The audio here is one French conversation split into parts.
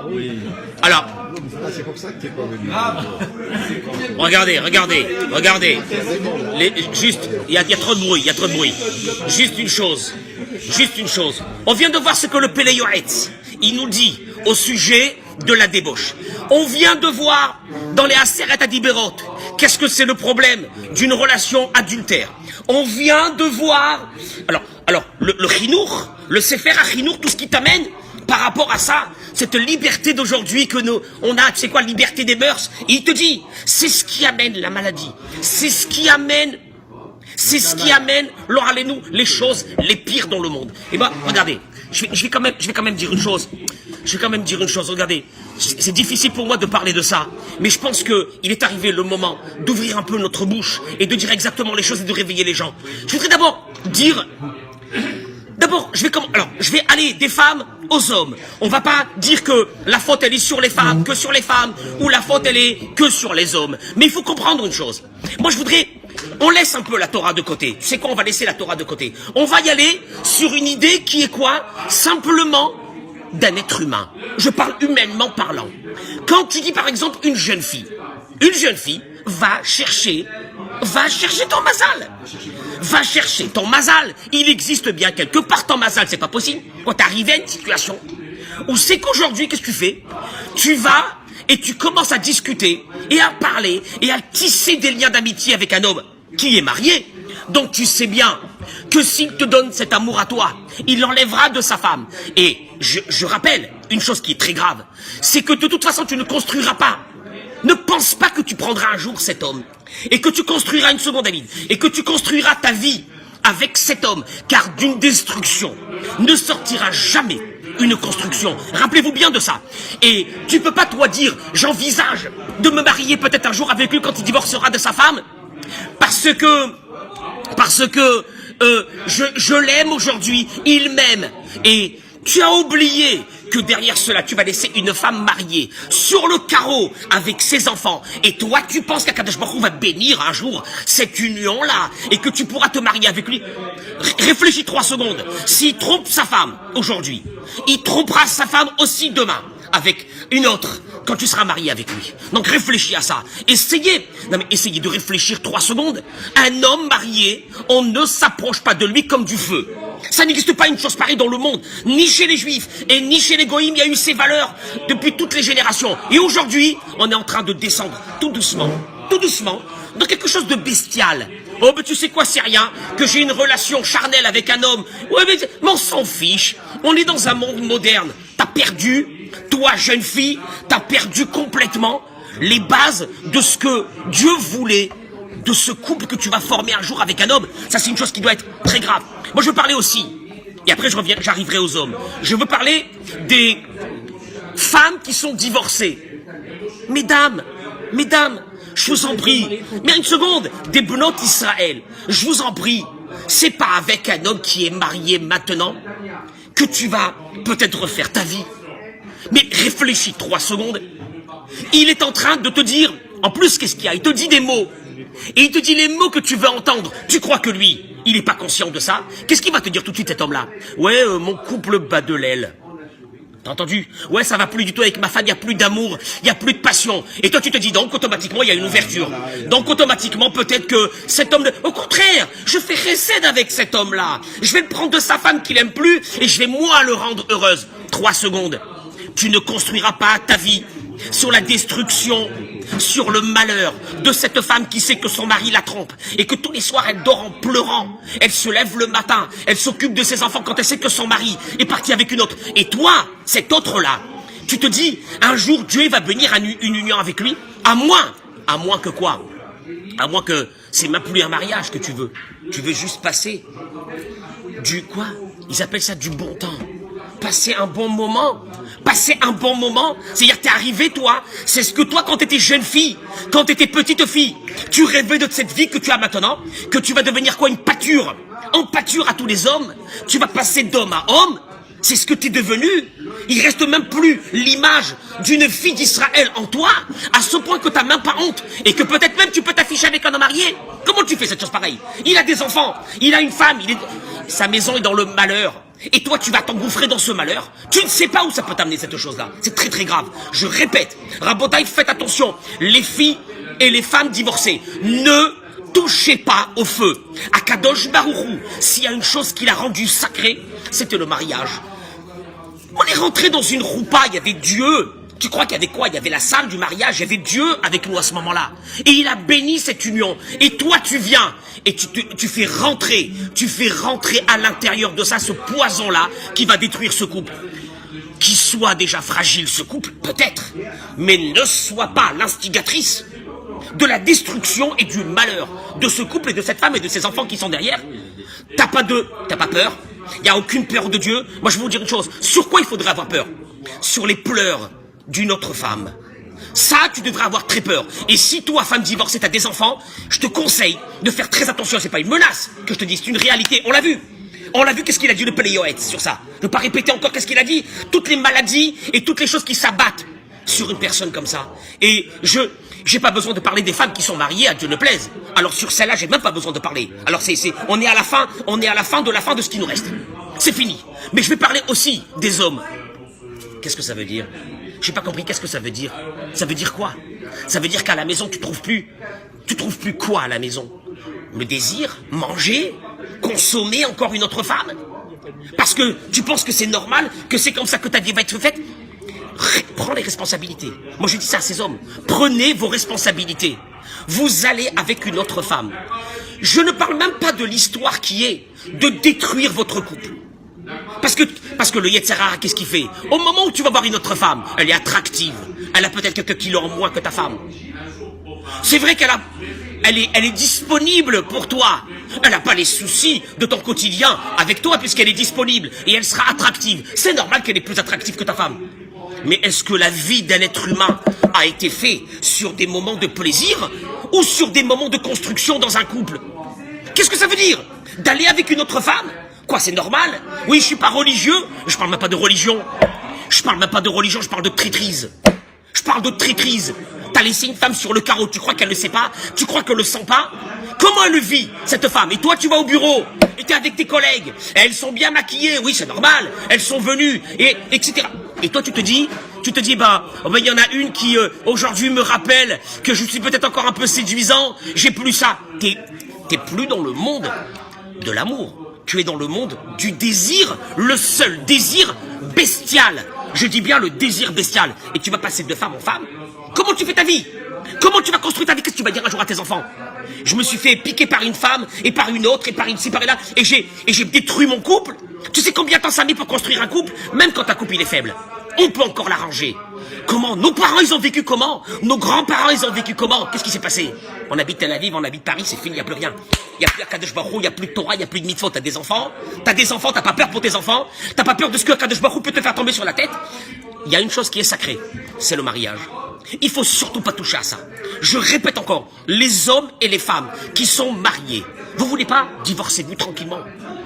Oui. Alors, C'est comme ça que t'es pas venu. regardez. Juste, il y a trop de bruit, Juste une chose. On vient de voir ce que le Pélé Yoetz, il nous dit au sujet de la débauche. On vient de voir dans les Aseret Adiberot, qu'est-ce que c'est le problème d'une relation adultère. On vient de voir, alors le Chinour, le Sefer HaChinour, tout ce qui t'amène par rapport à ça, cette liberté d'aujourd'hui que on a, tu sais quoi, liberté des mœurs, il te dit, c'est ce qui amène la maladie, c'est ce qui amène, nous, les choses les pires dans le monde. Et ben, regardez, je vais quand même dire une chose, regardez, c'est difficile pour moi de parler de ça, mais je pense que il est arrivé le moment d'ouvrir un peu notre bouche et de dire exactement les choses et de réveiller les gens. Je voudrais d'abord dire, je vais aller des femmes aux hommes. On va pas dire que la faute elle est sur les femmes, que sur les femmes, ou la faute elle est que sur les hommes. Mais il faut comprendre une chose. Moi je voudrais, on laisse un peu la Torah de côté. Tu sais quoi, on va laisser la Torah de côté. On va y aller sur une idée qui est quoi? Simplement d'un être humain. Je parle humainement parlant. Quand tu dis par exemple une jeune fille va chercher ton mazal. Va chercher ton mazal. Il existe bien quelque part ton mazal, c'est pas possible. Quand t'arrives à une situation où c'est qu'aujourd'hui, qu'est-ce que tu fais? Tu vas et tu commences à discuter et à parler et à tisser des liens d'amitié avec un homme qui est marié. Donc tu sais bien que s'il te donne cet amour à toi, il l'enlèvera de sa femme. Et je rappelle une chose qui est très grave, c'est que de toute façon tu ne construiras pas. Ne pense pas que tu prendras un jour cet homme et que tu construiras une seconde vie et que tu construiras ta vie avec cet homme, car d'une destruction ne sortira jamais une construction. Rappelez-vous bien de ça. Et tu peux pas toi dire, j'envisage de me marier peut-être un jour avec lui quand il divorcera de sa femme, parce que je l'aime aujourd'hui, il m'aime. Et tu as oublié que derrière cela, tu vas laisser une femme mariée sur le carreau avec ses enfants. Et toi, tu penses qu'Akadosh Baruch Hu va bénir un jour cette union-là et que tu pourras te marier avec lui. Réfléchis 3 secondes. S'il trompe sa femme aujourd'hui, il trompera sa femme aussi demain avec une autre quand tu seras marié avec lui. Donc réfléchis à ça. Essayez de réfléchir 3 secondes. Un homme marié, on ne s'approche pas de lui comme du feu. Ça n'existe pas une chose pareille dans le monde. Ni chez les juifs et ni chez les goïms, il y a eu ces valeurs depuis toutes les générations. Et aujourd'hui, on est en train de descendre tout doucement, dans quelque chose de bestial. Oh, mais tu sais quoi, c'est rien, que j'ai une relation charnelle avec un homme. Ouais, mais on s'en fiche. On est dans un monde moderne. T'as perdu, toi, jeune fille, t'as perdu complètement les bases de ce que Dieu voulait, de ce couple que tu vas former un jour avec un homme. Ça, c'est une chose qui doit être très grave. Moi, je veux parler aussi, et après j'arriverai aux hommes. Je veux parler des femmes qui sont divorcées. Mesdames, je vous en prie, mais une seconde, des Bnot Israël, je vous en prie, c'est pas avec un homme qui est marié maintenant que tu vas peut-être refaire ta vie. Mais réfléchis 3 secondes. Il est en train de te dire, en plus, qu'est-ce qu'il y a? Il te dit des mots. Et il te dit les mots que tu veux entendre. Tu crois que lui, il n'est pas conscient de ça? Qu'est-ce qu'il va te dire tout de suite, cet homme-là? Ouais, mon couple bat de l'aile. T'as entendu? Ouais, ça va plus du tout avec ma femme, il n'y a plus d'amour, il n'y a plus de passion. Et toi, tu te dis donc, automatiquement, il y a une ouverture. Donc, automatiquement, peut-être que cet homme... Au contraire, je fais recède avec cet homme-là. Je vais le prendre de sa femme qu'il aime plus et je vais, moi, le rendre heureuse. 3 secondes. Tu ne construiras pas ta vie sur la destruction, sur le malheur de cette femme qui sait que son mari la trompe et que tous les soirs elle dort en pleurant, elle se lève le matin, elle s'occupe de ses enfants quand elle sait que son mari est parti avec une autre. Et toi, cet autre-là, tu te dis, un jour Dieu va bénir une union avec lui, à moins que quoi? À moins que c'est même plus un mariage que tu veux juste passer du quoi? Ils appellent ça du bon temps. Passer un bon moment, c'est-à-dire t'es arrivé toi, c'est ce que toi quand t'étais jeune fille, quand t'étais petite fille, tu rêvais de cette vie que tu as maintenant, que tu vas devenir quoi? Une pâture, en pâture à tous les hommes, tu vas passer d'homme à homme, C'est ce que tu es devenu. Il reste même plus l'image d'une fille d'Israël en toi, à ce point que tu n'as même pas honte, et que peut-être même tu peux t'afficher avec un homme marié. Comment tu fais cette chose pareille? Il a des enfants, il a une femme, sa maison est dans le malheur. Et toi, tu vas t'engouffrer dans ce malheur. Tu ne sais pas où ça peut t'amener, cette chose-là. C'est très très grave. Je répète, Rabotaï, faites attention. Les filles et les femmes divorcées, ne touchez pas au feu. Akadosh Baruch Hu, s'il y a une chose qui l'a rendu sacrée, c'était le mariage. On est rentré dans une roupa, il y avait Dieu. Tu crois qu'il y avait quoi? Il y avait la salle du mariage, il y avait Dieu avec nous à ce moment-là. Et il a béni cette union. Et toi, tu viens et tu fais rentrer à l'intérieur de ça ce poison-là qui va détruire ce couple. Qui soit déjà fragile, ce couple, peut-être, mais ne sois pas l'instigatrice de la destruction et du malheur de ce couple et de cette femme et de ses enfants qui sont derrière. T'as pas peur? Il n'y a aucune peur de Dieu. Moi, je vais vous dire une chose. Sur quoi il faudrait avoir peur? Sur les pleurs d'une autre femme. Ça, tu devrais avoir très peur. Et si toi, femme divorcée, t'as des enfants, je te conseille de faire très attention. C'est pas une menace que je te dis, c'est une réalité. On l'a vu. On l'a vu, qu'est-ce qu'il a dit le Péléoët sur ça? Ne pas répéter encore qu'est-ce qu'il a dit. Toutes les maladies et toutes les choses qui s'abattent sur une personne comme ça. Et j'ai pas besoin de parler des femmes qui sont mariées, à Dieu ne plaise. Alors sur celle-là, j'ai même pas besoin de parler. Alors on est à la fin de ce qui nous reste. C'est fini. Mais je vais parler aussi des hommes. Qu'est-ce que ça veut dire? J'ai pas compris, qu'est-ce que ça veut dire? Ça veut dire quoi? Ça veut dire qu'à la maison, tu trouves plus quoi à la maison? Le désir? Manger? Consommer encore une autre femme? Parce que tu penses que c'est normal, que c'est comme ça que ta vie va être faite? Prends les responsabilités. Moi je dis ça à ces hommes. Prenez vos responsabilités. Vous allez avec une autre femme. Je ne parle même pas de l'histoire qui est de détruire votre couple. Parce que le Yetzer Hara, qu'est-ce qu'il fait? Au moment où tu vas voir une autre femme, elle est attractive. Elle a peut-être quelques kilos en moins que ta femme. C'est vrai elle est disponible pour toi. Elle n'a pas les soucis de ton quotidien avec toi puisqu'elle est disponible. Et elle sera attractive. C'est normal qu'elle est plus attractive que ta femme. Mais est-ce que la vie d'un être humain a été faite sur des moments de plaisir ou sur des moments de construction dans un couple? Qu'est-ce que ça veut dire? D'aller avec une autre femme? Quoi, c'est normal? Oui, je suis pas religieux. Je parle même pas de religion. Je parle de traîtrise. Je parle de traîtrise. T'as laissé une femme sur le carreau, tu crois qu'elle ne sait pas? Tu crois qu'elle ne le sent pas? Comment elle le vit, cette femme? Et toi, tu vas au bureau, et t'es avec tes collègues, et elles sont bien maquillées, oui, c'est normal, elles sont venues, et etc. Et toi, tu te dis, il y en a une qui, aujourd'hui, me rappelle que je suis peut-être encore un peu séduisant, j'ai plus ça. T'es plus dans le monde de l'amour. Tu es dans le monde du désir, le seul désir bestial. Je dis bien le désir bestial. Et tu vas passer de femme en femme. Comment tu fais ta vie? Comment tu vas construire ta vie? Qu'est-ce que tu vas dire un jour à tes enfants? Je me suis fait piquer par une femme, et par une autre, et par une ci, par là, et j'ai détruit mon couple. Tu sais combien de temps ça met pour construire un couple? Même quand ta couple il est faible. On peut encore l'arranger. Comment? Nos parents, ils ont vécu comment? Nos grands-parents, ils ont vécu comment? Qu'est-ce qui s'est passé? On habite Tel Aviv, on habite Paris, c'est fini, il n'y a plus rien. Il n'y a plus Akadosh Baruch Hu, il n'y a plus de Torah, il n'y a plus de mitzvot. T'as des enfants, t'as pas peur pour tes enfants, t'as pas peur de ce que Akadosh Baruch Hu peut te faire tomber sur la tête. Il y a une chose qui est sacrée, c'est le mariage. Il faut surtout pas toucher à ça. Je répète encore, les hommes et les femmes qui sont mariés, vous voulez pas? Divorcez-vous tranquillement.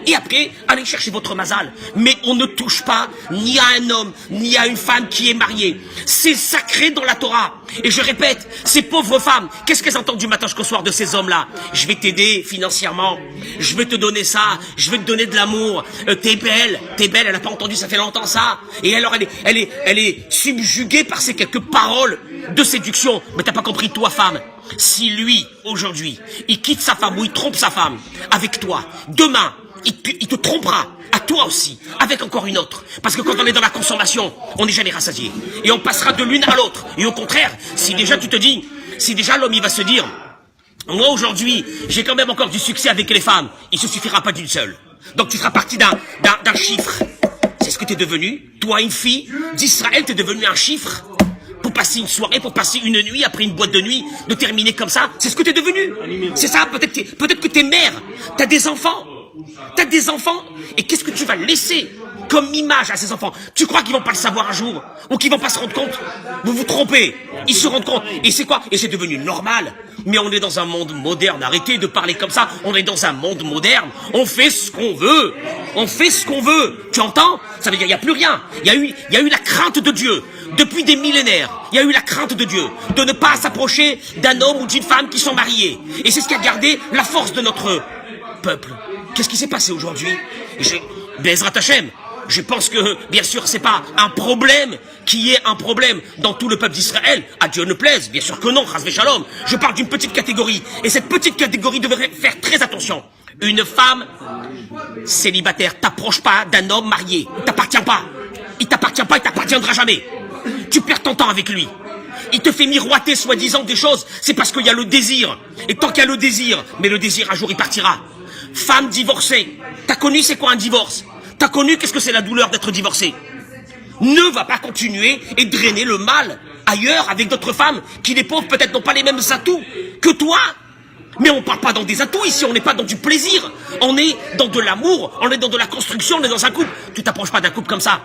Et après, allez chercher votre mazal. Mais on ne touche pas ni à un homme, ni à une femme qui est mariée. C'est sacré dans la Torah. Et je répète, ces pauvres femmes, qu'est-ce qu'elles entendent du matin jusqu'au soir de ces hommes-là? Je vais t'aider financièrement. Je vais te donner ça. Je vais te donner de l'amour. T'es belle, elle n'a pas entendu, ça fait longtemps ça. Et alors elle est subjuguée par ces quelques paroles de séduction. Mais t'as pas compris, toi, femme. Si lui, aujourd'hui, il quitte sa femme ou il trompe sa femme avec toi, demain, il te trompera, à toi aussi, avec encore une autre. Parce que quand on est dans la consommation, on n'est jamais rassasié. Et on passera de l'une à l'autre. Et au contraire, si déjà l'homme il va se dire, moi aujourd'hui, j'ai quand même encore du succès avec les femmes, il se suffira pas d'une seule. Donc tu feras partie d'un chiffre. C'est ce que tu es devenu. Toi, une fille d'Israël, tu es devenu un chiffre. Pour passer une soirée, pour passer une nuit, après une boîte de nuit, de terminer comme ça, c'est ce que tu es devenu. C'est ça, peut-être que t'es mère, t'as des enfants. Et qu'est-ce que tu vas laisser comme image à ces enfants? Tu crois qu'ils vont pas le savoir un jour? Ou qu'ils vont pas se rendre compte? Vous vous trompez. Ils se rendent compte. Et c'est quoi? Et c'est devenu normal. Mais on est dans un monde moderne. Arrêtez de parler comme ça. On est dans un monde moderne. On fait ce qu'on veut. On fait ce qu'on veut. Tu entends? Ça veut dire qu'il n'y a plus rien. Il y a eu la crainte de Dieu. Depuis des millénaires, il y a eu la crainte de Dieu. De ne pas s'approcher d'un homme ou d'une femme qui sont mariés. Et c'est ce qui a gardé la force de notre peuple. Qu'est-ce qui s'est passé aujourd'hui? Bezrat Hashem. Je pense que, bien sûr, c'est pas un problème qui est un problème dans tout le peuple d'Israël. À Dieu ne plaise. Bien sûr que non, Chas v'Shalom. Je parle d'une petite catégorie. Et cette petite catégorie devrait faire très attention. Une femme célibataire, t'approche pas d'un homme marié. Il t'appartient pas. Il t'appartient pas, il t'appartiendra jamais. Tu perds ton temps avec lui. Il te fait miroiter soi-disant des choses. C'est parce qu'il y a le désir. Et tant qu'il y a le désir, mais le désir un jour il partira. Femme divorcée. T'as connu c'est quoi un divorce? T'as connu qu'est-ce que c'est la douleur d'être divorcé? Ne va pas continuer et drainer le mal ailleurs avec d'autres femmes qui, les pauvres, peut-être n'ont pas les mêmes atouts que toi. Mais on parle pas dans des atouts ici, on n'est pas dans du plaisir. On est dans de l'amour, on est dans de la construction, on est dans un couple. Tu t'approches pas d'un couple comme ça.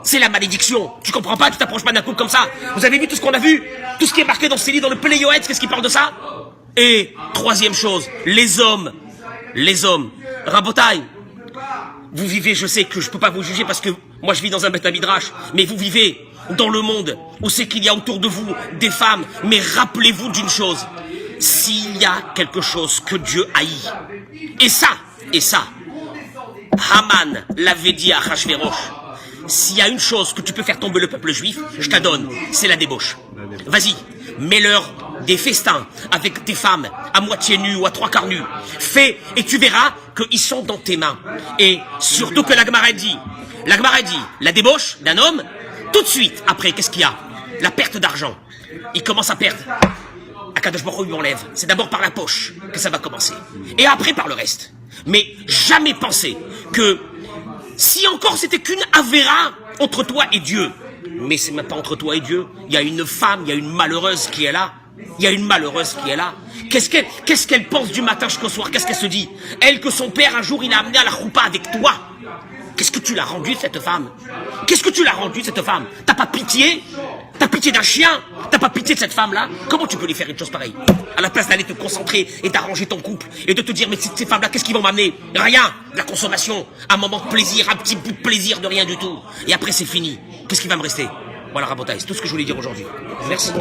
C'est la malédiction. Tu comprends pas? Tu t'approches pas d'un couple comme ça. Vous avez vu tout ce qu'on a vu? Tout ce qui est marqué dans ces livres, dans le Péléoëtz, qu'est-ce qui parle de ça? Et, troisième chose, les hommes. Rabotaï. Vous vivez, je sais que je peux pas vous juger parce que moi je vis dans un Beth Midrash, mais vous vivez dans le monde où c'est qu'il y a autour de vous des femmes. Mais rappelez-vous d'une chose, s'il y a quelque chose que Dieu haït, et ça, Haman l'avait dit à Achashverosh, s'il y a une chose que tu peux faire tomber le peuple juif, je te la donne, c'est la débauche. Vas-y, mets-leur des festins avec tes femmes à moitié nues ou à trois quarts nues. Fais et tu verras qu'ils sont dans tes mains. Et surtout que la Gemara dit, la débauche d'un homme, tout de suite, après, qu'est-ce qu'il y a? La perte d'argent. Il commence à perdre. Akadosh Baruch Hu lui enlève. C'est d'abord par la poche que ça va commencer. Et après par le reste. Mais jamais penser que si encore c'était qu'une avéra entre toi et Dieu, mais c'est même pas entre toi et Dieu, il y a une femme, il y a une malheureuse qui est là. Qu'est-ce qu'elle pense du matin jusqu'au soir? Qu'est-ce qu'elle se dit? Elle, que son père un jour il a amené à la choupa avec toi. Qu'est-ce que tu l'as rendu cette femme? T'as pas pitié? T'as pitié d'un chien? T'as pas pitié de cette femme-là? Comment tu peux lui faire une chose pareille? À la place d'aller te concentrer et d'arranger ton couple et de te dire, mais ces femmes-là, qu'est-ce qu'ils vont m'amener? Rien. De la consommation, un moment de plaisir, un petit bout de plaisir de rien du tout. Et après c'est fini. Qu'est-ce qui va me rester? Voilà, Rabotaï, c'est tout ce que je voulais dire aujourd'hui. Merci.